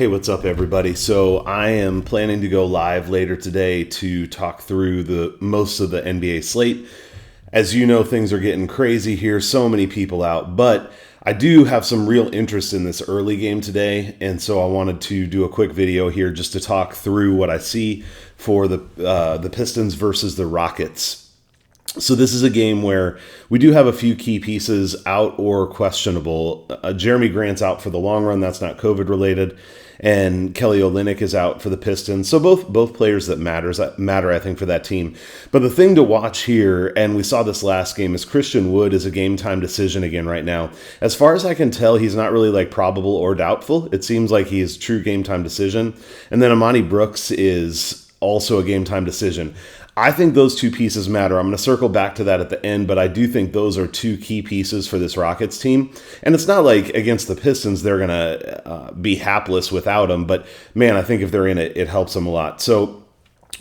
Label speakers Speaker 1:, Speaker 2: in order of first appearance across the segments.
Speaker 1: Hey, what's up, everybody? So I am planning to go live later today to talk through the most of the NBA slate. As you know, things are getting crazy here, so many people out, but I do have some real interest in this early game today, and so I wanted to do a quick video here just to talk through what I see for the Pistons versus the Rockets. So this is a game where we do have a few key pieces out or questionable. Jeremy Grant's out for the long run. That's not COVID related. And Kelly Olynyk is out for the Pistons. So both players that matter, I think, for that team. But the thing to watch here, and we saw this last game, is Christian Wood is a game time decision again right now. As far as I can tell, he's not really like probable or doubtful. It seems like he is true game time decision. And then Amani Brooks is also a game time decision. I think those two pieces matter. I'm going to circle back to that at the end, but I do think those are two key pieces for this Rockets team. And it's not like against the Pistons they're going to be hapless without them, but man, I think if they're in it, it helps them a lot. So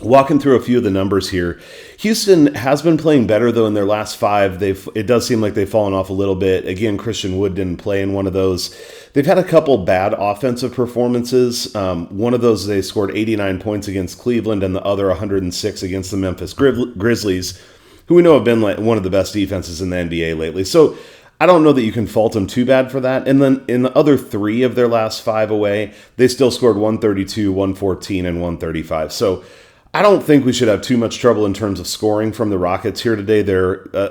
Speaker 1: walking through a few of the numbers here, Houston has been playing better, though, in their last five. It does seem like they've fallen off a little bit. Again, Christian Wood didn't play in one of those. They've had a couple bad offensive performances. One of those, they scored 89 points against Cleveland, and the other 106 against the Memphis Grizzlies, who we know have been like one of the best defenses in the NBA lately. So I don't know that you can fault them too bad for that. And then in the other three of their last five away, they still scored 132, 114, and 135. So I don't think we should have too much trouble in terms of scoring from the Rockets here today.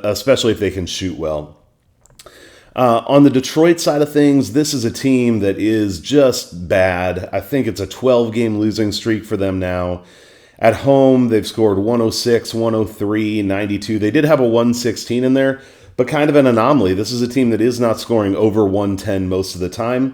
Speaker 1: Especially if they can shoot well. On the Detroit side of things, this is a team that is just bad. I think it's a 12-game losing streak for them now. At home, they've scored 106, 103, 92. They did have a 116 in there, but kind of an anomaly. This is a team that is not scoring over 110 most of the time.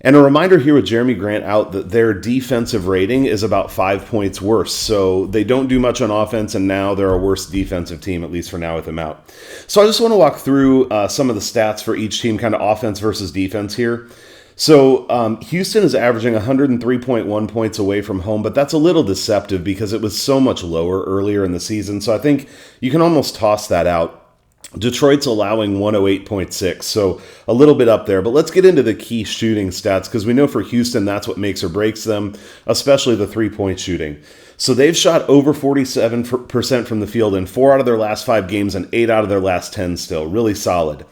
Speaker 1: And a reminder here with Jeremy Grant out that their defensive rating is about 5 points worse. So they don't do much on offense, and now they're a worse defensive team, at least for now with him out. So I just want to walk through some of the stats for each team, kind of offense versus defense here. So Houston is averaging 103.1 points away from home, but that's a little deceptive because it was so much lower earlier in the season. So I think you can almost toss that out. Detroit's allowing 108.6, so a little bit up there. But let's get into the key shooting stats because we know for Houston that's what makes or breaks them, especially the three-point shooting. So they've shot over 47% from the field in 4 out of their last 5 games and 8 out of their last 10 still. Really solid.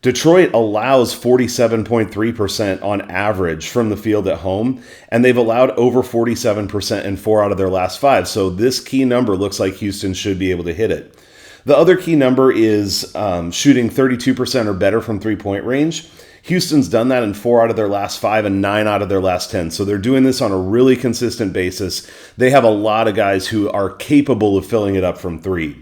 Speaker 1: Detroit allows 47.3% on average from the field at home, and they've allowed over 47% in 4 out of their last 5. So this key number looks like Houston should be able to hit it. The other key number is shooting 32% or better from three-point range. Houston's done that in 4 out of their last 5 and 9 out of their last 10. So they're doing this on a really consistent basis. They have a lot of guys who are capable of filling it up from 3.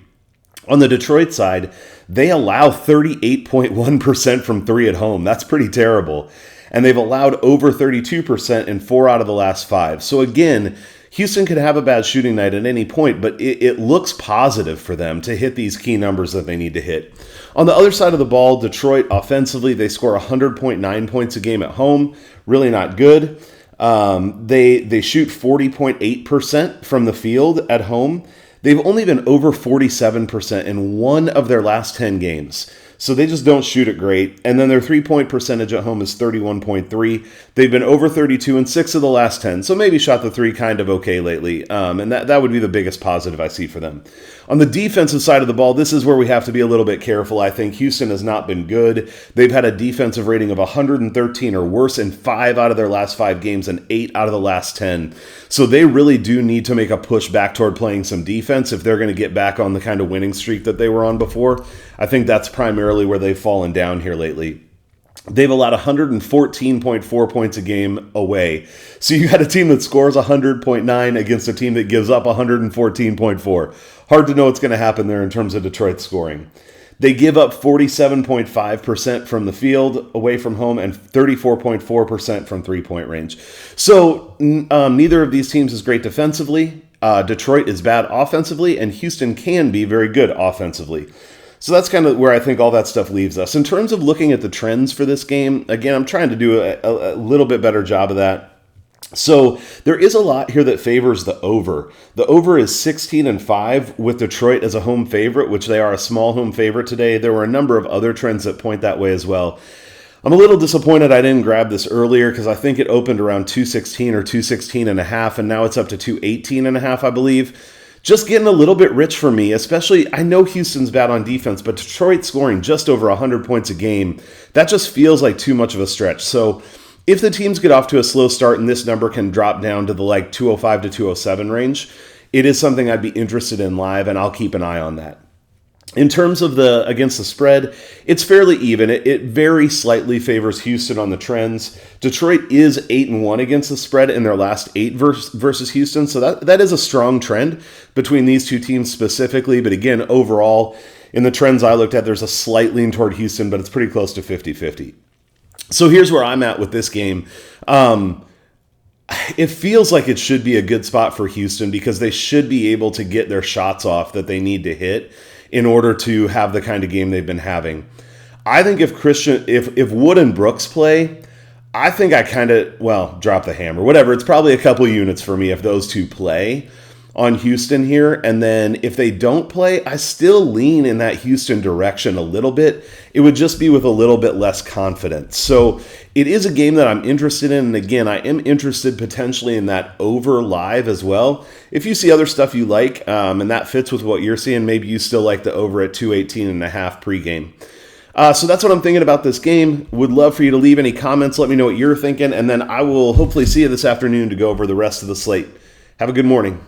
Speaker 1: On the Detroit side, they allow 38.1% from 3 at home. That's pretty terrible. And they've allowed over 32% in 4 out of the last 5. So again, Houston could have a bad shooting night at any point, but it looks positive for them to hit these key numbers that they need to hit. On the other side of the ball, Detroit offensively, they score 100.9 points a game at home. Really not good. They shoot 40.8% from the field at home. They've only been over 47% in 1 of their last 10 games. So they just don't shoot it great. And then their three-point percentage at home is 31.3. They've been over 32 in 6 of the last 10. So maybe shot the 3 kind of okay lately. And that would be the biggest positive I see for them. On the defensive side of the ball, this is where we have to be a little bit careful. I think Houston has not been good. They've had a defensive rating of 113 or worse in 5 out of their last 5 games and 8 out of the last 10. So they really do need to make a push back toward playing some defense if they're going to get back on the kind of winning streak that they were on before. I think that's primarily where they've fallen down here lately. They've allowed 114.4 points a game away. So you had a team that scores 100.9 against a team that gives up 114.4. Hard to know what's going to happen there in terms of Detroit scoring. They give up 47.5% from the field away from home and 34.4% from three-point range. So neither of these teams is great defensively. Detroit is bad offensively, and Houston can be very good offensively. So that's kind of where I think all that stuff leaves us. In terms of looking at the trends for this game, again, I'm trying to do a little bit better job of that. So there is a lot here that favors the over. The over is 16-5 with Detroit as a home favorite, which they are a small home favorite today. There were a number of other trends that point that way as well. I'm a little disappointed I didn't grab this earlier because I think it opened around 216 or 216 and a half, and now it's up to 218 and a half, I believe. Just getting a little bit rich for me, especially I know Houston's bad on defense, but Detroit scoring just over 100 points a game, that just feels like too much of a stretch. So if the teams get off to a slow start and this number can drop down to the like 205 to 207 range, it is something I'd be interested in live, and I'll keep an eye on that. In terms of the against the spread, it's fairly even. It very slightly favors Houston on the trends. Detroit is 8-1 against the spread in their last 8 versus Houston, so that is a strong trend between these two teams specifically. But again, overall, in the trends I looked at, there's a slight lean toward Houston, but it's pretty close to 50-50. So here's where I'm at with this game. It feels like it should be a good spot for Houston because they should be able to get their shots off that they need to hit in order to have the kind of game they've been having. I think if Wood and Brooks play, I think I kind of, drop the hammer. Whatever, it's probably a couple units for me if those two play on Houston here. And then if they don't play, I still lean in that Houston direction a little bit. It would just be with a little bit less confidence. So it is a game that I'm interested in. And again, I am interested potentially in that over live as well. If you see other stuff you like and that fits with what you're seeing, maybe you still like the over at 218 and a half pregame. So that's what I'm thinking about this game. Would love for you to leave any comments. Let me know what you're thinking. And then I will hopefully see you this afternoon to go over the rest of the slate. Have a good morning.